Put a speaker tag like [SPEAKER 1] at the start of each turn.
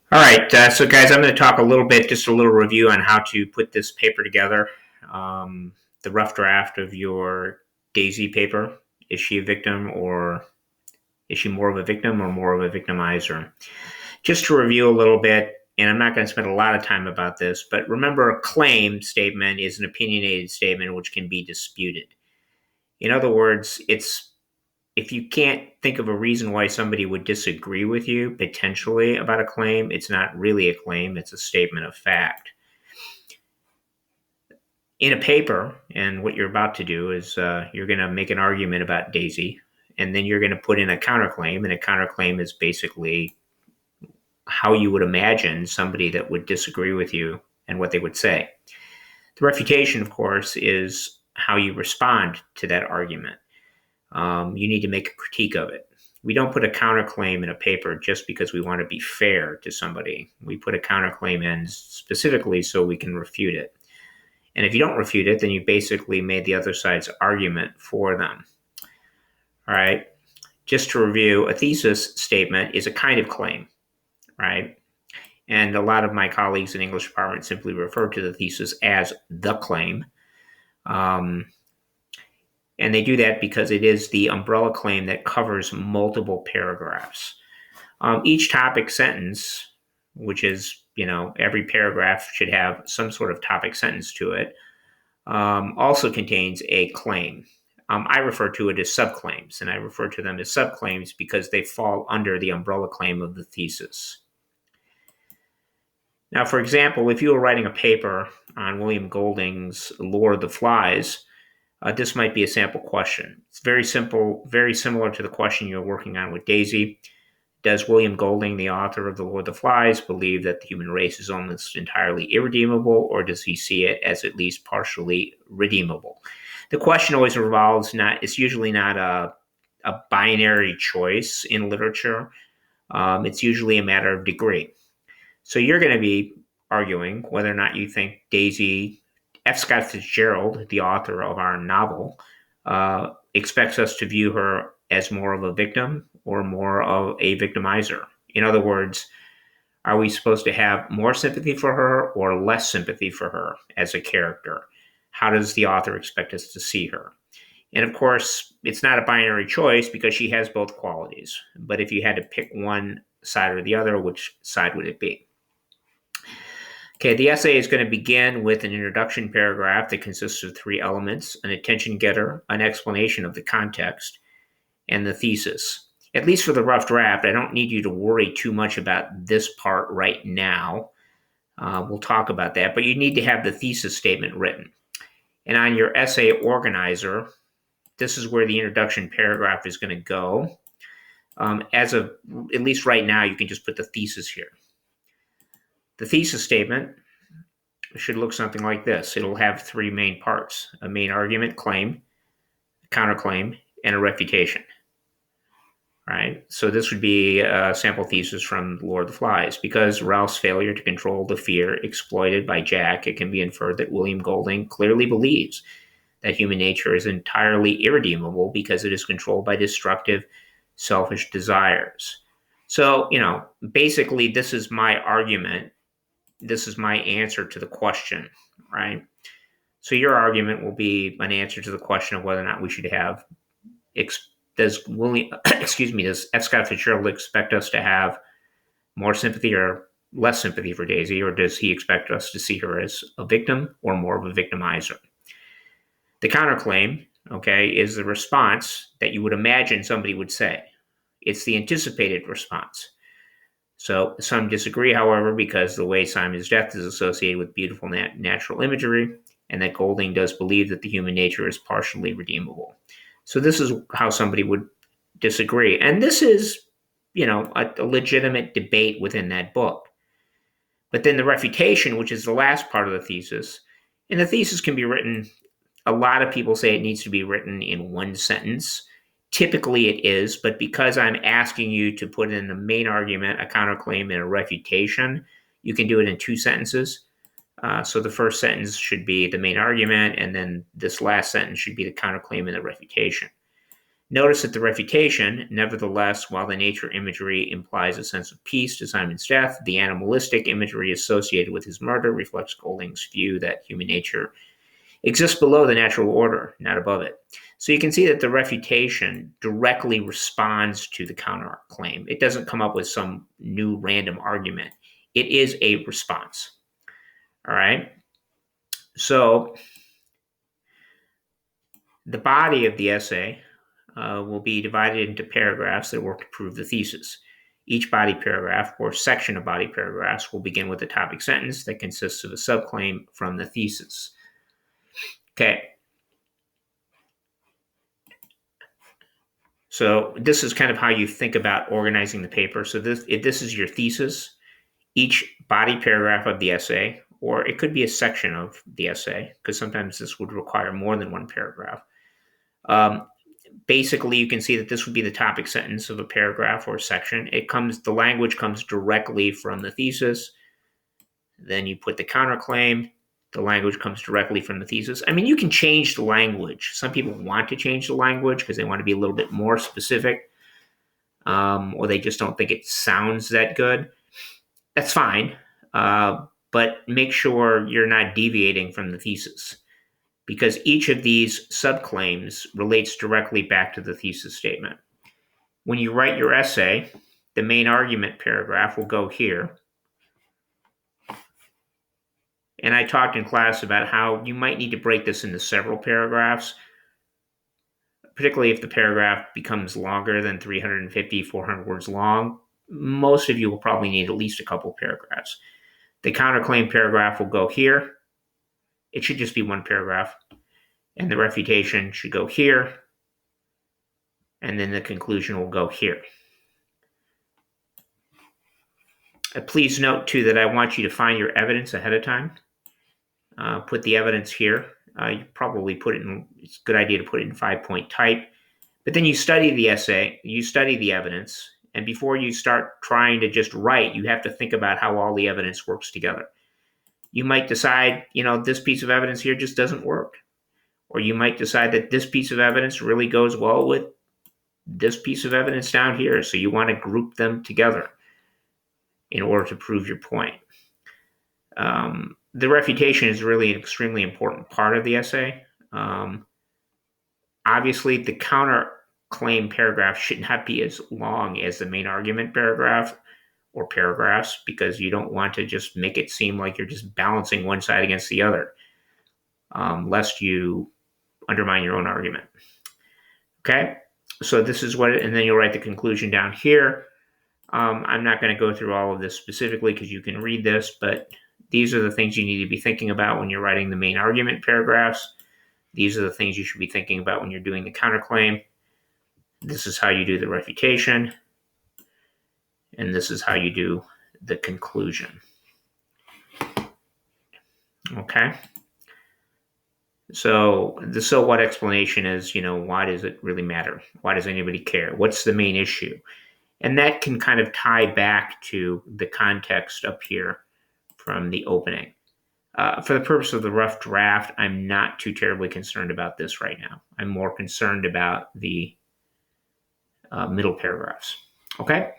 [SPEAKER 1] All right, so guys, I'm going to talk a little bit, just a little review on how to put this paper together. Um, the rough draft of your Daisy paper. Is she a victim, or is she more of a victim or more of a victimizer? Just to review a little bit, and I'm not going to spend a lot of time about this, but remember, a claim statement is an opinionated statement which can be disputed. In other words, it's if you can't think of a reason why somebody would disagree with you potentially about a claim, it's not really a claim, it's a statement of fact. In a paper, and what you're about to do is you're going to make an argument about Daisy, and then you're going to put in a counterclaim, and a counterclaim is basically how you would imagine somebody that would disagree with you and what they would say. The refutation, of course, is how you respond to that argument. You need to make a critique of it. We don't put a counterclaim in a paper just because we want to be fair to somebody. We put a counterclaim in specifically so we can refute it. And if you don't refute it, then you basically made the other side's argument for them. All right. Just to review, a thesis statement is a kind of claim, right? And a lot of my colleagues in English department simply refer to the thesis as the claim. Um, And they do that because it is the umbrella claim that covers multiple paragraphs. Each topic sentence, which is, every paragraph should have some sort of topic sentence to it, also contains a claim. I refer to it as subclaims, and I refer to them as subclaims because they fall under the umbrella claim of the thesis. Now, for example, if you were writing a paper on William Golding's Lord of the Flies, this might be a sample question. It's very simple, very similar to the question you're working on with Daisy. Does William Golding, the author of The Lord of the Flies, believe that the human race is almost entirely irredeemable, or does he see it as at least partially redeemable? The question always revolves not, it's usually not a binary choice in literature. It's usually a matter of degree. So you're going to be arguing whether or not you think Daisy F. Scott Fitzgerald, the author of our novel, expects us to view her as more of a victim or more of a victimizer. In other words, are we supposed to have more sympathy for her or less sympathy for her as a character? How does the author expect us to see her? And of course, it's not a binary choice because she has both qualities. But if you had to pick one side or the other, which side would it be? Okay, the essay is going to begin with an introduction paragraph that consists of three elements: an attention getter, an explanation of the context, and the thesis. At least for the rough draft, I don't need you to worry too much about this part right now. We'll talk about that, but you need to have the thesis statement written. And on your essay organizer, this is where the introduction paragraph is going to go. As of at least right now, you can just put the thesis here. The thesis statement should look something like this. It'll have three main parts: a main argument, claim, a counterclaim, and a refutation. Right? So this would be a sample thesis from Lord of the Flies. Because Ralph's failure to control the fear exploited by Jack, it can be inferred that William Golding clearly believes that human nature is entirely irredeemable because it is controlled by destructive, selfish desires. So, basically, this is my argument. This is my answer to the question, right? So your argument will be an answer to the question of whether or not we should have. Does William, does F. Scott Fitzgerald expect us to have more sympathy or less sympathy for Daisy, or does he expect us to see her as a victim or more of a victimizer? The counterclaim, okay, is the response that you would imagine somebody would say. It's the anticipated response. So some disagree, however, because the way Simon's death is associated with beautiful natural imagery, and that Golding does believe that the human nature is partially redeemable. So this is how somebody would disagree. And this is, a legitimate debate within that book. But then the refutation, which is the last part of the thesis, and the thesis can be written, a lot of people say it needs to be written in one sentence. Typically it is, but because I'm asking you to put in a main argument, a counterclaim, and a refutation, you can do it in two sentences. So the first sentence should be the main argument, and then this last sentence should be the counterclaim and the refutation. Notice that the refutation, nevertheless, while the nature imagery implies a sense of peace to Simon's death, the animalistic imagery associated with his murder reflects Golding's view that human nature exists below the natural order, not above it. So you can see that the refutation directly responds to the counterclaim. It doesn't come up with some new random argument. It is a response. All right. So the body of the essay will be divided into paragraphs that work to prove the thesis. Each body paragraph or section of body paragraphs will begin with a topic sentence that consists of a subclaim from the thesis. Okay. So this is kind of how you think about organizing the paper. So if this is your thesis, each body paragraph of the essay, or it could be a section of the essay, because sometimes this would require more than one paragraph. Basically, you can see that this would be the topic sentence of a paragraph or section. The language comes directly from the thesis. Then you put the counterclaim. The language comes directly from the thesis. I mean, you can change the language. Some people want to change the language because they want to be a little bit more specific, or they just don't think it sounds that good. That's fine, but make sure you're not deviating from the thesis, because each of these subclaims relates directly back to the thesis statement. When you write your essay, the main argument paragraph will go here. And I talked in class about how you might need to break this into several paragraphs, particularly if the paragraph becomes longer than 350, 400 words long. Most of you will probably need at least a couple paragraphs. The counterclaim paragraph will go here. It should just be one paragraph. And the refutation should go here. And then the conclusion will go here. Please note, too, that I want you to find your evidence ahead of time. Put the evidence here. You probably it's a good idea to put it in 5-point type. But then you study the essay, you study the evidence, and before you start trying to just write, you have to think about how all the evidence works together. You might decide, this piece of evidence here just doesn't work. Or you might decide that this piece of evidence really goes well with this piece of evidence down here, so you want to group them together in order to prove your point. The refutation is really an extremely important part of the essay. Obviously, the counterclaim paragraph should not be as long as the main argument paragraph or paragraphs, because you don't want to just make it seem like you're just balancing one side against the other, lest you undermine your own argument. Okay, so this is and then you'll write the conclusion down here. I'm not going to go through all of this specifically because you can read this, but these are the things you need to be thinking about when you're writing the main argument paragraphs. These are the things you should be thinking about when you're doing the counterclaim. This is how you do the refutation. And this is how you do the conclusion. Okay? So the so what explanation is, why does it really matter? Why does anybody care? What's the main issue? And that can kind of tie back to the context up here from the opening. For the purpose of the rough draft, I'm not too terribly concerned about this right now. I'm more concerned about the middle paragraphs. Okay?